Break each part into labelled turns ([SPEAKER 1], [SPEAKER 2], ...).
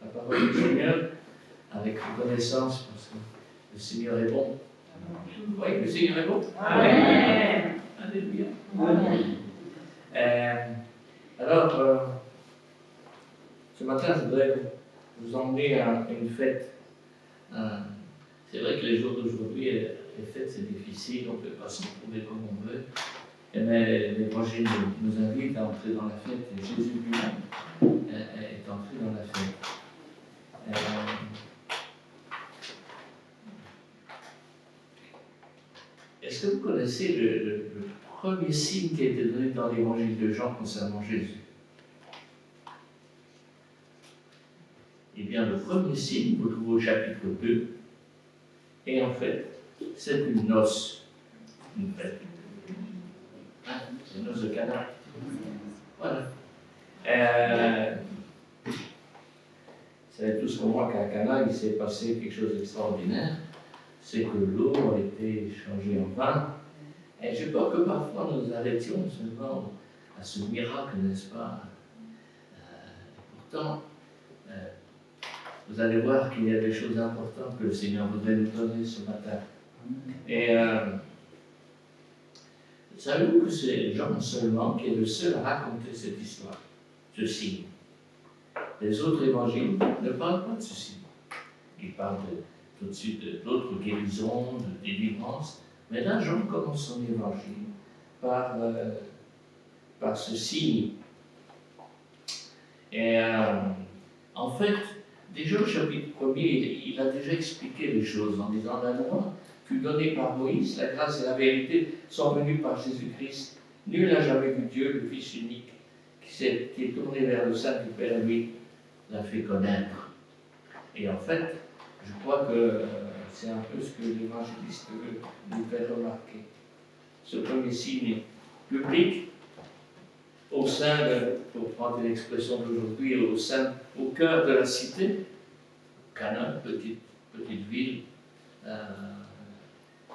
[SPEAKER 1] la parole du Seigneur avec reconnaissance parce que le Seigneur est bon. Vous voyez que le Seigneur est bon? Amen. Alléluia. Amen. Alors, ce matin, je voudrais vous emmener à une fête. C'est vrai que les jours d'aujourd'hui, les fêtes, c'est difficile, on ne peut pas s'en trouver comme on veut. Mais l'Évangile nous invite à entrer dans la fête, et Jésus lui-même est entré dans la fête. Est-ce que vous connaissez le premier signe qui a été donné dans l'Évangile de Jean concernant Jésus? Eh bien, le premier signe, vous le trouvez au chapitre 2, et en fait, c'est une noce, une fête. C'est une noce de Cana. Voilà. Vous savez tous comme moi qu'à Cana, il s'est passé quelque chose d'extraordinaire. C'est que l'eau a été changée en vin. Et j'ai peur que parfois nous arrêtions seulement à ce miracle, n'est-ce pas? Pourtant, vous allez voir qu'il y a des choses importantes que le Seigneur voudrait nous donner ce matin. Et savez-vous que c'est Jean seulement qui est le seul à raconter cette histoire, ce signe? Les autres évangiles ne parlent pas de ce signe. Ils parlent tout de suite d'autres guérisons, de délivrance. Mais là, Jean commence son évangile par ce signe. Et en fait, déjà au chapitre 1er, il a déjà expliqué les choses en disant la loi fut donnée par Moïse, la grâce et la vérité sont venues par Jésus-Christ. Nul n'a jamais vu Dieu, le Fils unique, qui est tourné vers le sein du Père, lui, l'a fait connaître. Et en fait, je crois que c'est un peu ce que l'évangéliste veut nous faire remarquer. Ce premier signe public, au sein de, pour prendre l'expression d'aujourd'hui, au cœur de la cité, Cana, petite ville,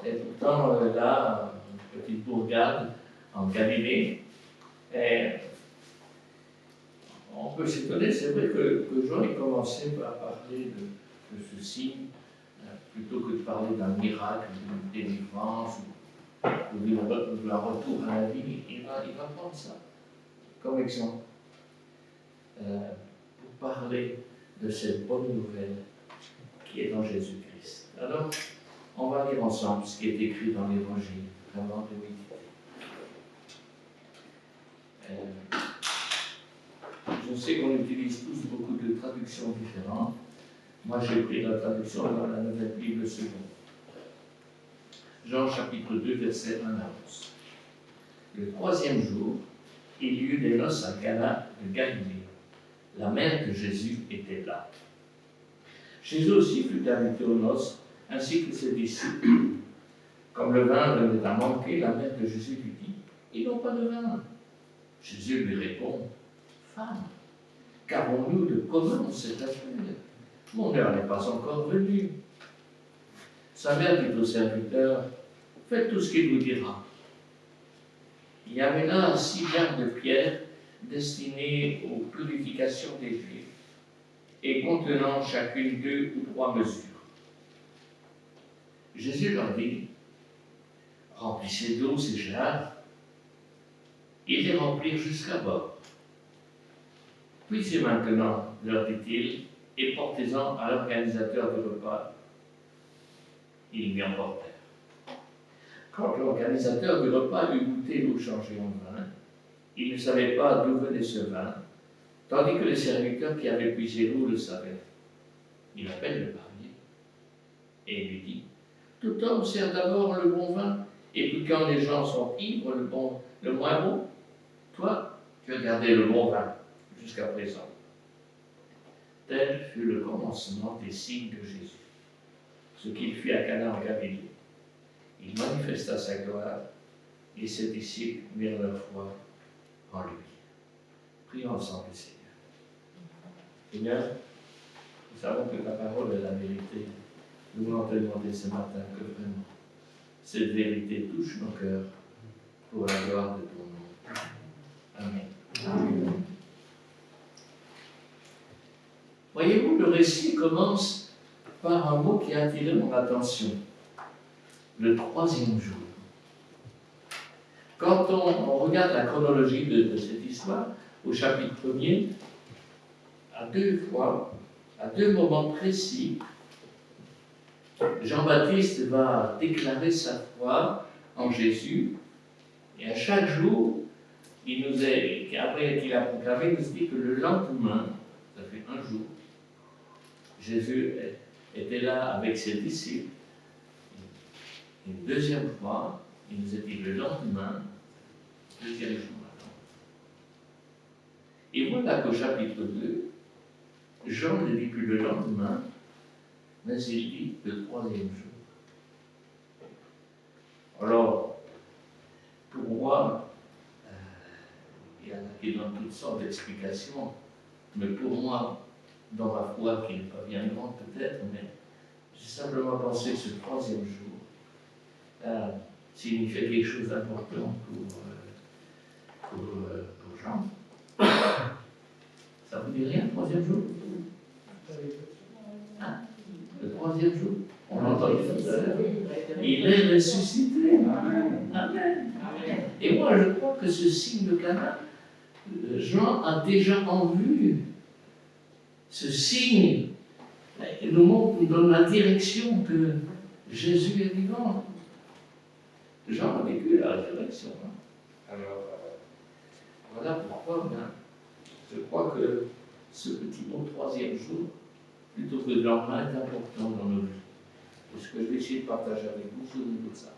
[SPEAKER 1] et pourtant là, une petite bourgade en Galilée. Et on peut s'étonner, c'est vrai que Jean a commencé par parler de ce signe, plutôt que de parler d'un miracle, d'une délivrance, ou d'un retour à la vie. Il va prendre ça comme exemple pour parler de cette bonne nouvelle qui est dans Jésus-Christ. Alors, on va lire ensemble ce qui est écrit dans l'Évangile, avant de méditer. Je sais qu'on utilise tous beaucoup de traductions différentes. Moi, j'ai pris la traduction dans la Nouvelle Bible seconde. Jean chapitre 2, versets 1 à 11. Le troisième jour, il y eut des noces à Cana de Galilée. La mère de Jésus était là. Jésus aussi fut invité aux noces, ainsi que ses disciples. Comme le vin venait à manquer, la mère de Jésus lui dit, « Ils n'ont pas de vin. » Jésus lui répond, « Femme, qu'avons-nous de commun cette affaire? Mon heure n'est pas encore venue. » Sa mère dit au serviteur, « Faites tout ce qu'il vous dira. » Il y avait là 6 jarres de pierre destinées aux purifications des Juifs et contenant chacune 2 ou 3 mesures. Jésus leur dit, « Remplissez d'eau ces jarres. » Ils les remplirent jusqu'à bord. « Puisez maintenant, leur dit-il, et portez-en à l'organisateur du repas. » Ils lui emportèrent. Quand l'organisateur du repas eut goûté l'eau changée en vin, il ne savait pas d'où venait ce vin, tandis que les serviteurs qui avaient puisé l'eau le savaient. Il appelle le barbier et lui dit, « Tout homme sert d'abord le bon vin, et puis quand les gens sont ivres, le moins bon. Toi, tu as gardé le bon vin jusqu'à présent. » Tel fut le commencement des signes de Jésus. Ce qu'il fit à Cana en Galilée. Il manifesta sa gloire, et ses disciples mirent leur foi en lui. Prions ensemble, Seigneur. Seigneur, nous savons que ta parole est la vérité. Nous voulons te demander ce matin que vraiment cette vérité touche nos cœurs pour la gloire de ton nom. Amen. Amen. Voyez-vous, le récit commence par un mot qui a attiré mon attention. Le troisième jour. Quand on regarde la chronologie de cette histoire, au chapitre 1er, à deux fois, à deux moments précis, Jean-Baptiste va déclarer sa foi en Jésus, et à chaque jour, après qu'il a proclamé, il nous dit que le lendemain, ça fait un jour, Jésus était là avec ses disciples. Une deuxième fois, il nous a dit le lendemain, deuxième jour maintenant. Et voilà qu'au chapitre 2, Jean ne dit plus le lendemain, mais il dit le troisième jour. Alors, pour moi, il y en a qui donnent toutes sortes d'explications, mais pour moi, dans ma foi, qui n'est pas bien grande peut-être, mais j'ai simplement pensé que ce troisième jour signifiait quelque chose d'important pour Jean. Ça vous dit rien, le troisième jour? Hein? Le troisième jour, on l'entend tout à l'heure. Il est ressuscité. Amen. Et moi, je crois que ce signe de Cana, Jean a déjà en vue. Ce signe nous montre dans la direction que Jésus est vivant. Jean a vécu la résurrection. Alors, voilà pourquoi je crois que ce petit mot troisième jour, plutôt que le lendemain, est important dans nos vies. Et ce que je vais essayer de partager avec vous, c'est au niveau de ça.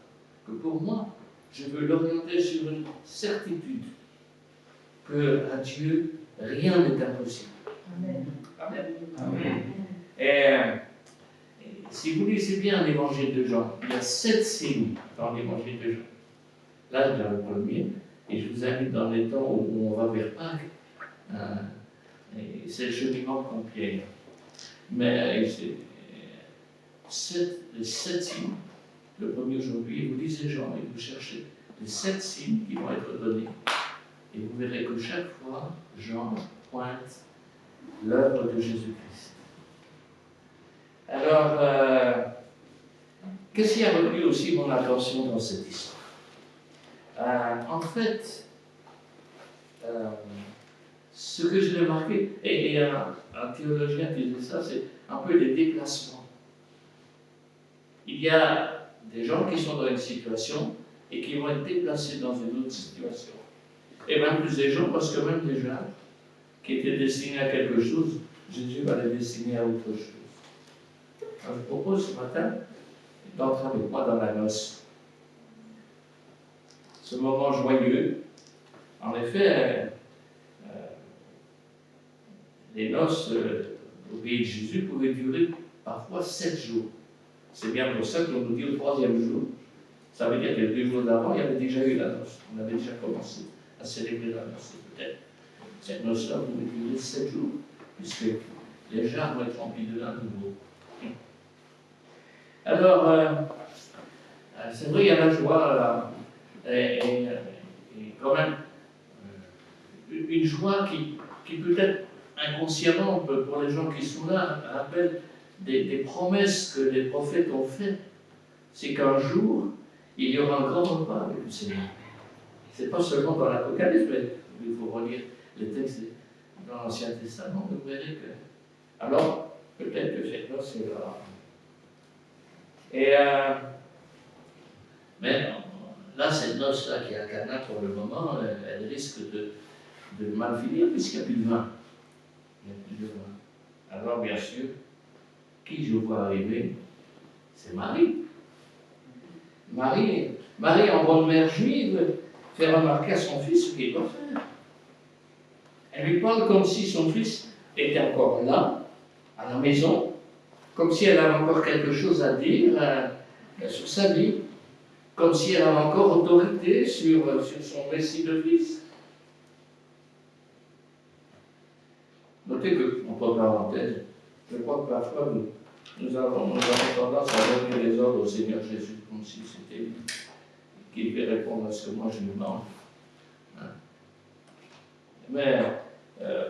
[SPEAKER 1] Que pour moi, je veux l'orienter sur une certitude qu'à Dieu, rien n'est impossible. Amen. Amen. Amen. Et si vous lisez bien l'évangile de Jean, il y a 7 signes dans l'évangile de Jean. Là, je l'ai le premier, et je vous invite dans les temps où on va vers Pâques. C'est le cheminement complet. Mais les 7 signes, le premier aujourd'hui, vous lisez Jean et vous cherchez les 7 signes qui vont être donnés. Et vous verrez que chaque fois, Jean pointe l'œuvre de Jésus-Christ. Alors, qu'est-ce qui a retenu aussi mon attention dans cette histoire? En fait, ce que j'ai remarqué, et un théologien disait ça, c'est un peu les déplacements. Il y a des gens qui sont dans une situation et qui vont être déplacés dans une autre situation. Et même plus des gens, parce que même des gens qui étaient destinés à quelque chose, Jésus va les destiner à autre chose. Alors, je propose ce matin d'entrer avec moi dans la noce. Ce moment joyeux, en effet, les noces au pays de Jésus pouvaient durer parfois 7 jours. C'est bien pour ça que l'on nous dit au 3e jour. Ça veut dire que les 2 jours d'avant, il y avait déjà eu la noce. On avait déjà commencé à célébrer la noce. Peut-être cette noce-là pouvait durer 7 jours, puisque les jarres vont être remplis de vin nouveau. Alors, c'est vrai, il y a la joie, et quand même une joie qui peut-être inconsciemment, pour les gens qui sont là, rappelle des promesses que les prophètes ont faites. C'est qu'un jour, il y aura un grand repas avec le Seigneur. Ce n'est pas seulement dans l'Apocalypse, mais il faut relire les textes dans l'Ancien Testament, vous verrez que. Alors, peut-être que cette noce est là. Et mais là, cette noce-là qui est à Cana pour le moment, elle risque de mal finir puisqu'il n'y a plus de vin. Il n'y a plus de vin. Alors, bien sûr, qui je vois arriver? C'est Marie. Marie, en bonne mère juive, fait remarquer à son fils ce qu'il doit faire. Elle lui parle comme si son fils était encore là, à la maison, comme si elle avait encore quelque chose à dire sur sa vie, comme si elle avait encore autorité sur son récit de fils. Notez que, entre parenthèses, je crois que parfois nous avons tendance à donner les ordres au Seigneur Jésus, comme si c'était lui qui devait répondre à ce que moi je lui demande. Hein? Mais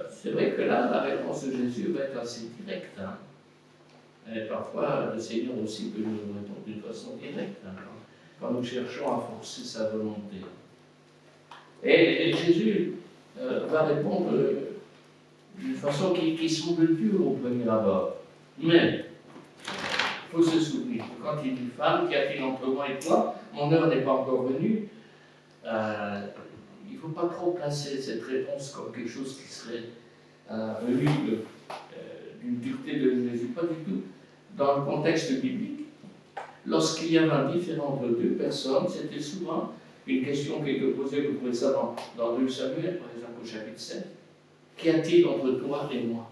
[SPEAKER 1] C'est vrai que là, la réponse de Jésus va être assez directe. Hein. Et parfois, le Seigneur aussi peut nous répondre d'une façon directe, hein, quand nous cherchons à forcer sa volonté. Et Jésus va répondre d'une façon qui semble dure au premier abord. Mais, il faut se souvenir, quand il dit femme, qu'y a-t-il entre moi et toi? Mon heure n'est pas encore venue. Il ne faut pas trop placer cette réponse comme quelque chose qui serait venu d'une dureté de Jésus, pas du tout. Dans le contexte biblique, lorsqu'il y avait un différend entre deux personnes, c'était souvent une question qui était posée, vous trouvez ça dans 2 Samuel, par exemple au chapitre 7. Qu'y a-t-il entre toi et moi?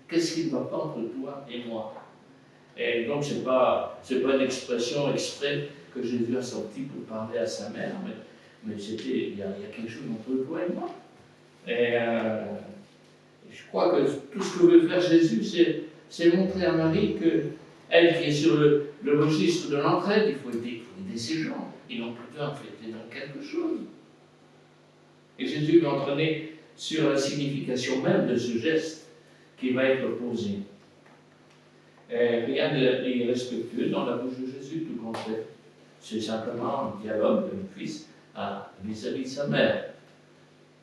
[SPEAKER 1] Qu'est-ce qui ne va pas entre toi et moi? Et donc, ce n'est pas une expression exprès que Jésus a sortie pour parler à sa mère, mais c'était, il y a quelque chose entre toi et moi. Et je crois que tout ce que veut faire Jésus, c'est montrer à Marie qu'elle qui est sur le registre de l'entraide, il faut aider ces gens. Ils n'ont plus peur de dans quelque chose. Et Jésus lui entraîné sur la signification même de ce geste qui va être posé. Et rien d'irrespectueux dans la bouche de Jésus, tout compte fait. C'est simplement un dialogue d'un fils vis-à-vis de sa mère.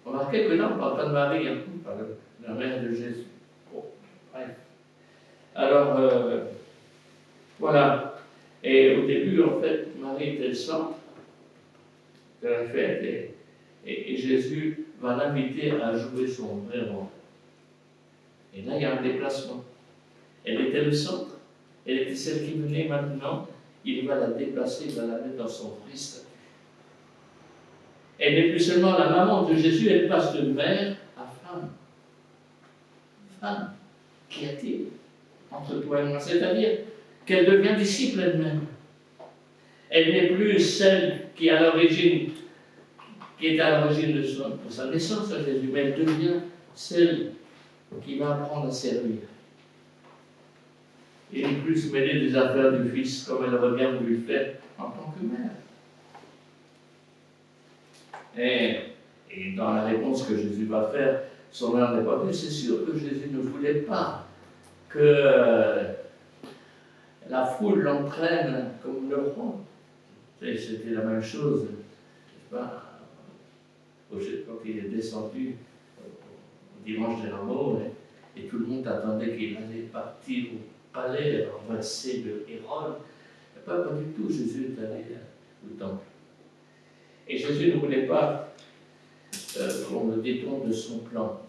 [SPEAKER 1] Remarquez que là, on ne parle pas de Marie, hein, on parle de la mère de Jésus. Bon, bref. Alors, voilà. Et au début, en fait, Marie était le centre de la fête et Jésus va l'inviter à jouer son vrai rôle. Et là, il y a un déplacement. Elle était le centre, elle était celle qui venait maintenant, il va la déplacer, il va la mettre dans son vrai statut. Elle n'est plus seulement la maman de Jésus, elle passe de mère à femme. Femme, qu'y a-t-il entre toi et moi? C'est-à-dire qu'elle devient disciple elle-même. Elle n'est plus celle qui est à l'origine de sa naissance à Jésus, mais elle devient celle qui va apprendre à servir. Et ne plus se mêler des affaires du Fils comme elle aurait bien voulu le faire en tant que mère. Et dans la réponse que Jésus va faire, son mère n'est pas venue, c'est sûr que Jésus ne voulait pas que la foule l'entraîne comme le roi. C'était la même chose, je sais pas, quand il est descendu au dimanche des Rameaux, et tout le monde attendait qu'il allait partir au palais renversé de Hérode. Pas du tout, Jésus est allé au temple. Et Jésus ne voulait pas qu'on le détourne de son plan.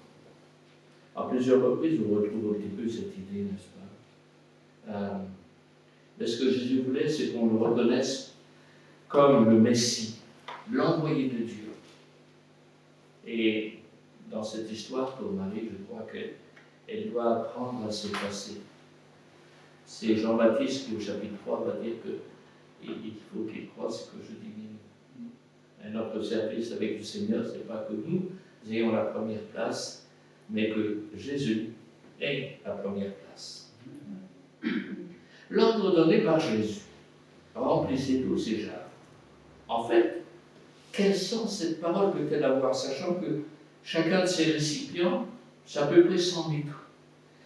[SPEAKER 1] À plusieurs reprises, on retrouve un petit peu cette idée, n'est-ce pas? Mais ce que Jésus voulait, c'est qu'on le reconnaisse comme le Messie, l'envoyé de Dieu. Et dans cette histoire, pour Marie, je crois qu'elle doit apprendre à s'effacer. C'est Jean-Baptiste qui, au chapitre 3, va dire qu'il faut qu'il croie ce que je diminue. Et notre service avec le Seigneur, ce n'est pas que nous ayons la première place, mais que Jésus ait la première place. L'ordre donné par Jésus, remplissez tous ces jarres. En fait, quel sens cette parole peut-elle avoir, sachant que chacun de ces récipients, c'est à peu près 100 litres.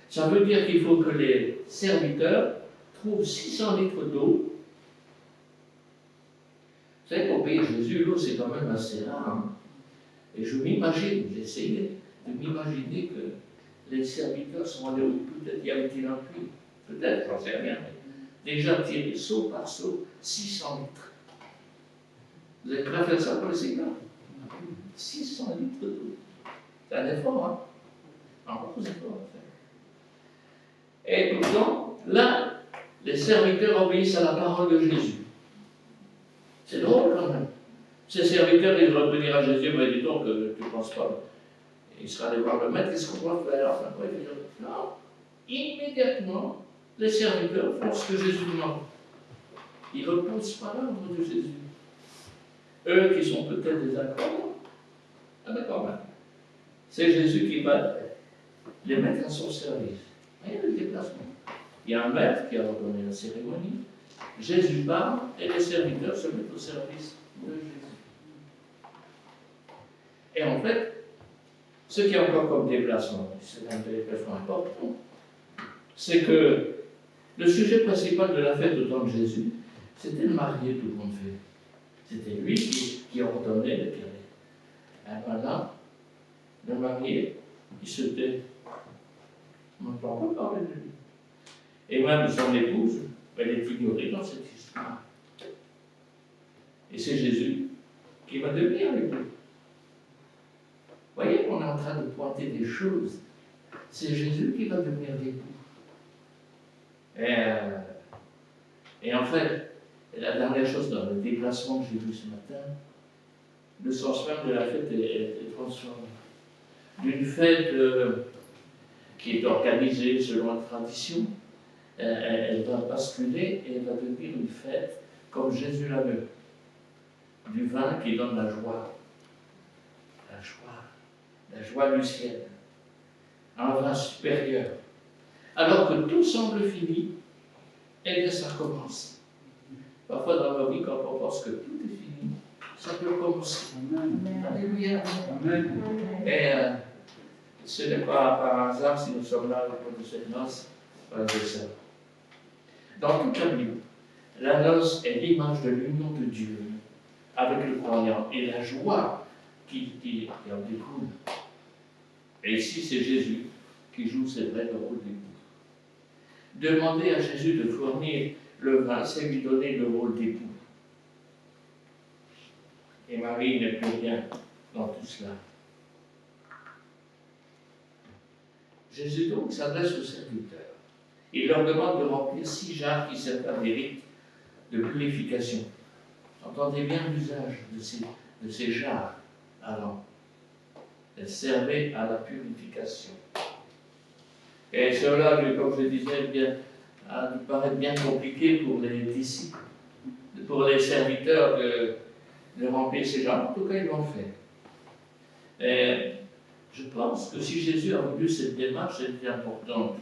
[SPEAKER 1] Ça veut dire qu'il faut que les serviteurs trouvent 600 litres d'eau. Vous savez, pour payer Jésus, l'eau, c'est quand même assez rare. Hein? Et je m'imagine, j'ai essayé de m'imaginer que les serviteurs sont allés au peut-être y avait-il un puits, peut-être, j'en sais rien, mais déjà tiré seau par seau, 600 litres. Vous êtes prêts à faire ça pour le Seigneur? 600 litres d'eau. C'est un effort, hein? Un gros effort à faire. Et pourtant, là, les serviteurs obéissent à la parole de Jésus. C'est drôle quand même. Ces serviteurs, ils vont venir à Jésus, mais dis donc, tu ne penses pas. Il sera allé voir le maître, qu'est-ce qu'on va faire? Enfin, non, immédiatement, les serviteurs font ce que Jésus demande. Ils ne repoussent pas l'ordre de Jésus. Eux qui sont peut-être des incroyants, mais quand même, c'est Jésus qui va les mettre à son service. Rien de déplacement. Il y a un maître qui a ordonné la cérémonie, Jésus parle et les serviteurs se mettent au service de Jésus. Et en fait, Ce qui est encore comme déplacement, c'est un déplacement important, c'est que le sujet principal de la fête au temps de Jésus, c'était le marié, tout le monde fait. C'était lui qui ordonnait le curé. Et maintenant, le marié, il se tait. On n'entend pas parler de lui. Et même son épouse, elle est ignorée dans cette histoire. Et c'est Jésus qui va devenir l'époux. Vous voyez qu'on est en train de pointer des choses. C'est Jésus qui va devenir l'époux. Et en fait, la dernière chose dans le déplacement que j'ai vu ce matin, le sens même de la fête est transformé. D'une fête qui est organisée selon la tradition, elle va basculer et elle va devenir une fête comme Jésus l'a veut. Du vin qui donne la joie du ciel, un vin supérieur. Alors que tout semble fini, et bien ça recommence. Parfois dans ma vie, quand on pense que tout est fini, ça peut recommencer. Alléluia. Et ce n'est pas par hasard si nous sommes là au cours de cette noce, frères et sœurs. Dans toute la Bible, la noce est l'image de l'union de Dieu avec le croyant et la joie qui en découle. Et ici, c'est Jésus qui joue, c'est vrai, le rôle d'époux. Demander à Jésus de fournir le vin, c'est lui donner le rôle d'époux. Et Marie n'est plus rien dans tout cela. Jésus donc s'adresse aux serviteurs. Il leur demande de remplir 6 jarres qui servent à des rites de purification. Entendez bien l'usage de ces jarres avant. Elles servaient à la purification. Et cela, comme je disais, a dû paraître bien compliqué pour les disciples, pour les serviteurs de remplir ces jarres. En tout cas, ils l'ont fait. Et je pense que si Jésus a voulu cette démarche, c'était importante.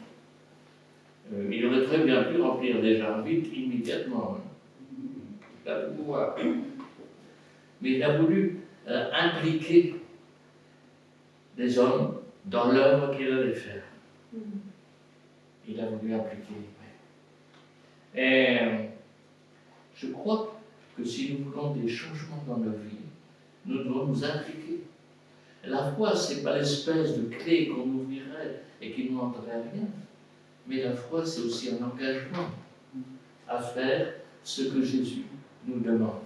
[SPEAKER 1] Il aurait très bien pu remplir les jarres vite, immédiatement. Il a le pouvoir. Mais il a voulu impliquer les hommes dans l'œuvre qu'il allait faire. Il a voulu impliquer. Et je crois que si nous voulons des changements dans nos vies, nous devons nous impliquer. La foi, ce n'est pas l'espèce de clé qu'on ouvrirait et qui ne demanderait rien. Mais la foi, c'est aussi un engagement à faire ce que Jésus nous demande.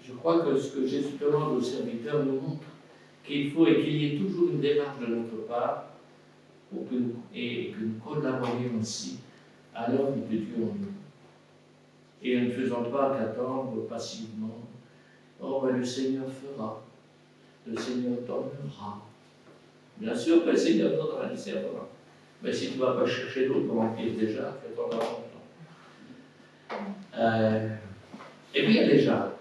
[SPEAKER 1] Je crois que ce que Jésus demande aux serviteurs nous montre qu'il faut et qu'il y ait toujours une démarche de notre part pour que nous collaborions aussi à l'œuvre de Dieu en nous. Et ne faisons pas qu'attendre passivement. Oh, ben, le Seigneur fera, le Seigneur donnera. Bien sûr que le Seigneur donnera, il servira. Mais si tu ne vas pas chercher d'autres pour remplir déjà, fais-toi pas longtemps. Et puis il y a les jarres.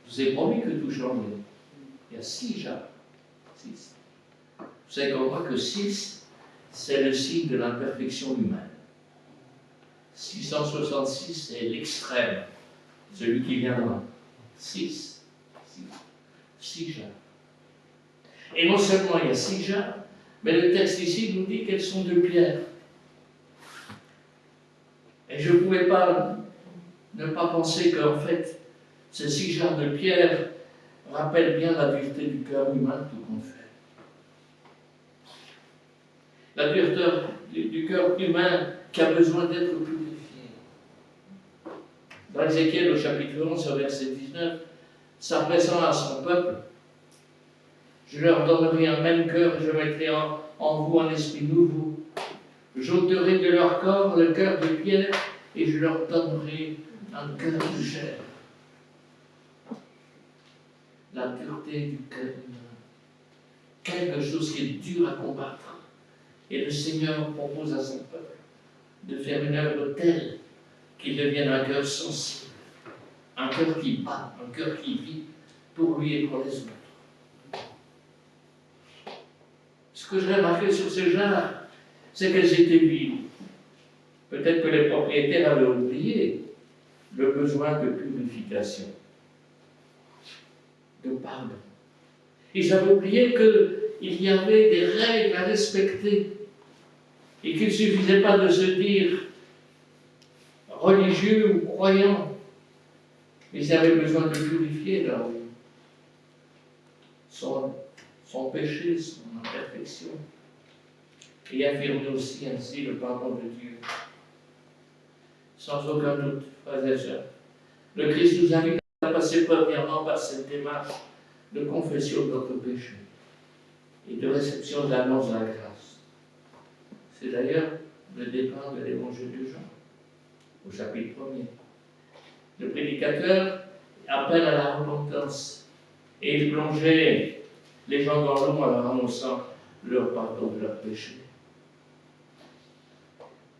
[SPEAKER 1] Je vous ai promis que tout changerait. Il y a 6 jarres. 6. Vous savez qu'on voit que 6, c'est le signe de l'imperfection humaine. 666, c'est l'extrême, celui qui viendra. 6 jarres. Et non seulement il y a 6 jarres, mais le texte ici nous dit qu'elles sont de pierre. Et je ne pouvais pas ne pas penser qu'en fait, ces 6 jarres de pierre rappellent bien la dureté du cœur humain, tout compte fait. La dureté du cœur humain qui a besoin d'être purifié. Dans Ézéchiel, au chapitre 11, au verset 19, s'adressant à son peuple, je leur donnerai un même cœur, je mettrai en vous un esprit nouveau. J'ôterai de leur corps le cœur de pierre et je leur donnerai un cœur de chair. La dureté du cœur humain. Quelque chose qui est dur à combattre. Et le Seigneur propose à son peuple de faire une œuvre telle qu'il devienne un cœur sensible, un cœur qui bat, un cœur qui vit pour lui et pour les autres. Ce que j'ai remarqué sur ces jarres, c'est qu'elles étaient vides. Peut-être que les propriétaires avaient oublié le besoin de purification, de pardon. Ils avaient oublié qu'il y avait des règles à respecter et qu'il ne suffisait pas de se dire religieux ou croyant. Ils avaient besoin de purifier leur vie, son péché, son imperfection, et affirmer aussi ainsi le pardon de Dieu. Sans aucun doute, frères et sœurs, le Christ nous invite à passer premièrement par cette démarche de confession de notre péché et de réception de l'annonce de la grâce. C'est d'ailleurs le départ de l'évangile de Jean, au chapitre 1er. Le prédicateur appelle à la repentance et il plongeait les gens dans l'eau en leur annonçant leur pardon de leurs péchés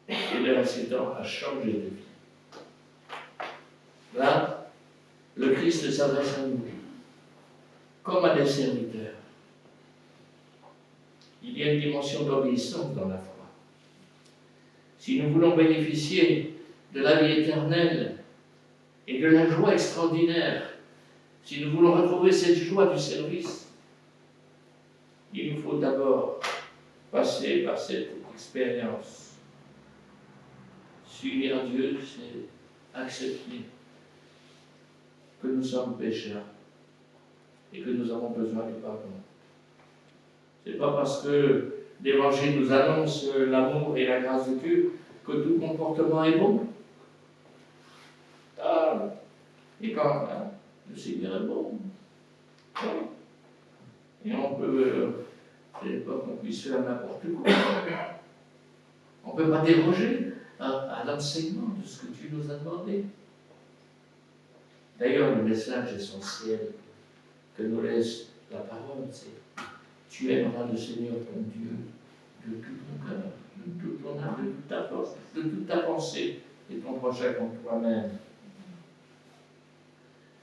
[SPEAKER 1] et leur incitant à changer de vie. Là, le Christ s'adresse à nous comme à des serviteurs. Il y a une dimension d'obéissance dans la foi. Si nous voulons bénéficier de la vie éternelle et de la joie extraordinaire, si nous voulons retrouver cette joie du service, il nous faut d'abord passer par cette expérience. S'unir à Dieu, c'est accepter que nous sommes pécheurs et que nous avons besoin du pardon. Ce n'est pas parce que l'Évangile nous annonce l'amour et la grâce de Dieu que tout comportement est bon. Et quand le Seigneur est bon, et on peut, c'est pas qu'on puisse faire n'importe quoi. On ne peut pas déroger à l'enseignement de ce que tu nous as demandé. D'ailleurs, le message essentiel que nous laisse la parole, c'est tu aimeras le Seigneur ton Dieu de tout ton cœur, de toute ton âme, de toute ta force, de toute ta pensée, et ton prochain comme toi-même.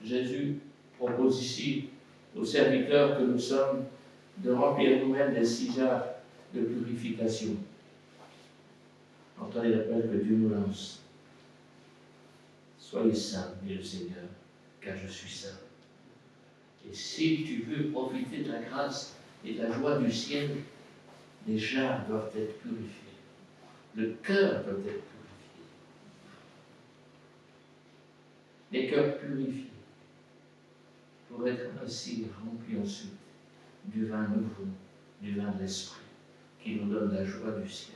[SPEAKER 1] Jésus propose ici aux serviteurs que nous sommes de remplir nous-mêmes des 6 arts de purification. Entendez l'appel que Dieu nous lance. Soyez saints, dit le Seigneur, car je suis saint. Et si tu veux profiter de la grâce et de la joie du ciel, les jarres doivent être purifiés. Le cœur doit être purifié. Les cœurs purifiés pour être ainsi remplis ensuite du vin nouveau, du vin de l'esprit, qui nous donne la joie du ciel.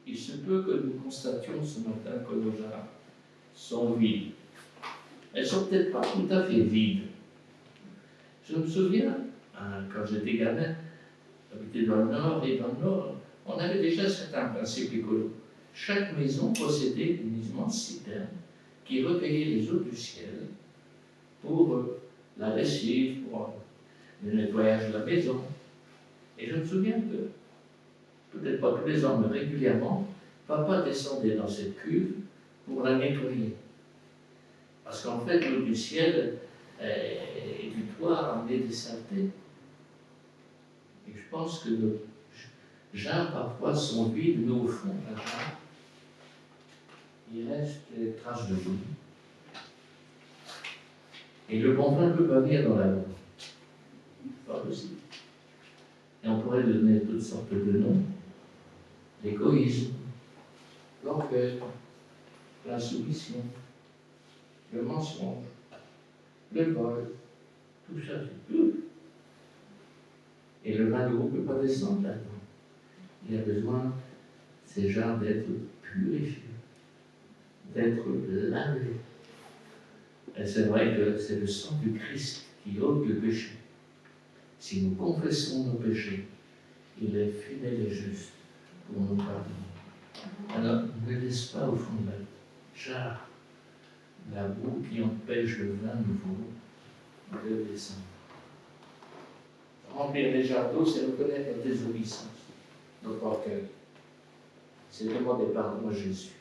[SPEAKER 1] Il se peut que nous constations ce matin que nos jarres sont vides. Elles ne sont peut-être pas tout à fait vides. Je me souviens, quand j'étais gamin, j'habitais dans le Nord, et dans le Nord, on avait déjà certains principes écolos. Chaque maison possédait une immense citerne qui recueillait les eaux du ciel pour la lessive, pour le nettoyage de la maison. Et je me souviens que, peut-être pas tous les ans, mais régulièrement, papa descendait dans cette cuve pour la nettoyer. Parce qu'en fait, l'eau du ciel et du toit amenait des saletés. Et je pense que nos jarres parfois sont vides, mais au fond de la jarre, il reste des traces de boue. Et le bon vin ne peut pas venir dans la boue. Pas possible. Et on pourrait lui donner toutes sortes de noms. L'égoïsme, l'orgueil, la soumission, le mensonge, le vol, tout ça, c'est tout. Et le vin de goût ne peut pas descendre là-dedans. Il a besoin, ces jarres, d'être purifiés, d'être lavés. Et c'est vrai que c'est le sang du Christ qui ôte le péché. Si nous confessons nos péchés, il est fidèle et juste pour nous pardonner. Alors, ne laisse pas au fond de la jarre la boue qui empêche le vin nouveau de descendre. Remplir les jarres d'eau, c'est reconnaître la désobéissance, notre orgueil. C'est demander pardon à Jésus,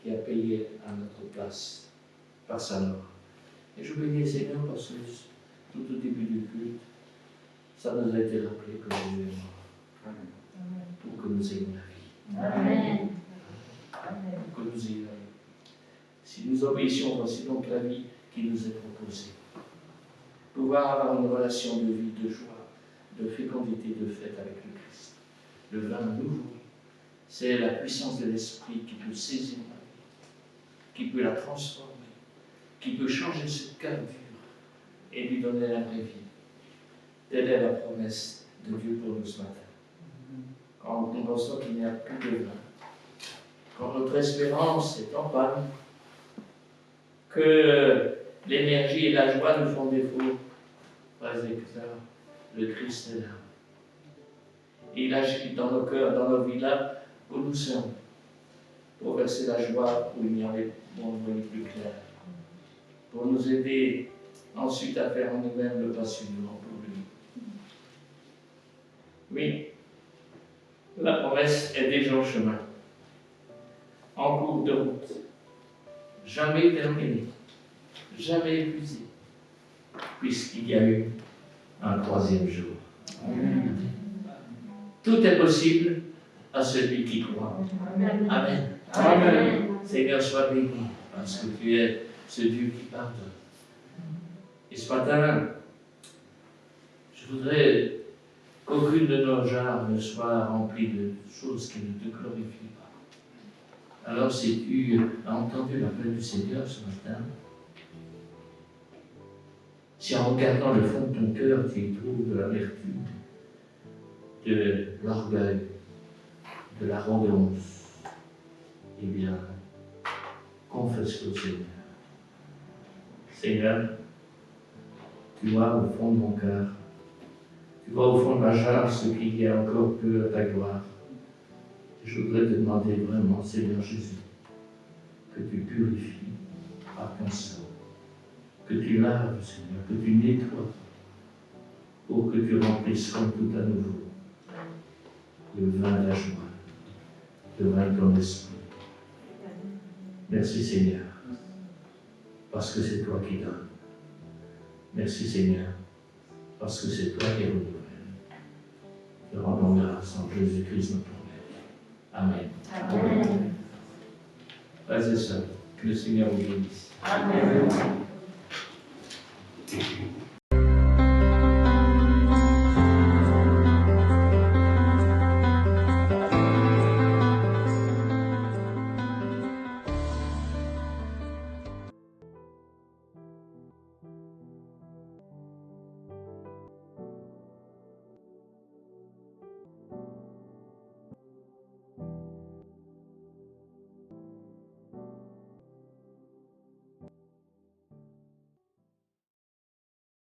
[SPEAKER 1] qui a payé à notre place par sa mort. Et je bénis le Seigneur parce que tout au début du culte, ça nous a été rappelé que Jésus est mort. Pour que nous ayons la vie.
[SPEAKER 2] Amen.
[SPEAKER 1] Pour que nous ayons la vie. Si nous obéissions, voici donc la vie qui nous est proposée. pouvoir avoir une relation de vie, de joie, de fécondité, de fête avec le Christ. Le vin nouveau, c'est la puissance de l'Esprit qui peut saisir ma vie, qui peut la transformer, qui peut changer ce cœur dur et lui donner la vraie vie. Telle est la promesse de Dieu pour nous ce matin. Quand on constate qu'il n'y a plus de vin, quand notre espérance est en panne, que l'énergie et la joie nous font défaut, frères et sœurs, le Christ est là. Il agit dans nos cœurs, dans nos vies là où nous sommes, pour verser la joie où il n'y avait plus clair, pour nous aider ensuite à faire en nous-mêmes le pas suivant pour lui. Oui, la promesse est déjà en chemin, en cours de route, jamais terminée, jamais épuisée, puisqu'il y a eu un troisième jour. Amen. Tout est possible à celui qui croit. Amen. Amen. Amen. Seigneur, sois béni, parce que tu es ce Dieu qui pardonne. Et ce matin, je voudrais qu'aucune de nos jarres ne soit remplie de choses qui ne te glorifient pas. Alors, si tu as entendu l'appel du Seigneur ce matin, si en regardant le fond de ton cœur, tu y trouves de l'amertume, de l'orgueil, de l'arrogance, eh bien, confesse-le au Seigneur. Seigneur, tu vois au fond de mon cœur, tu vois au fond de ma jarre ce qu'il y a encore peu à ta gloire. Je voudrais te demander vraiment, Seigneur Jésus, que tu purifies par ton sang, que tu laves, Seigneur, que tu nettoies, pour que tu remplisses comme tout à nouveau le vin de la joie, le vin de ton esprit. Merci Seigneur, parce que c'est toi qui donnes. Merci Seigneur, parce que c'est toi qui renouvelles. Te rendons grâce en Jésus-Christ notre Maître. Amen. Amen. Frères et sœurs, que le Seigneur vous bénisse. Amen.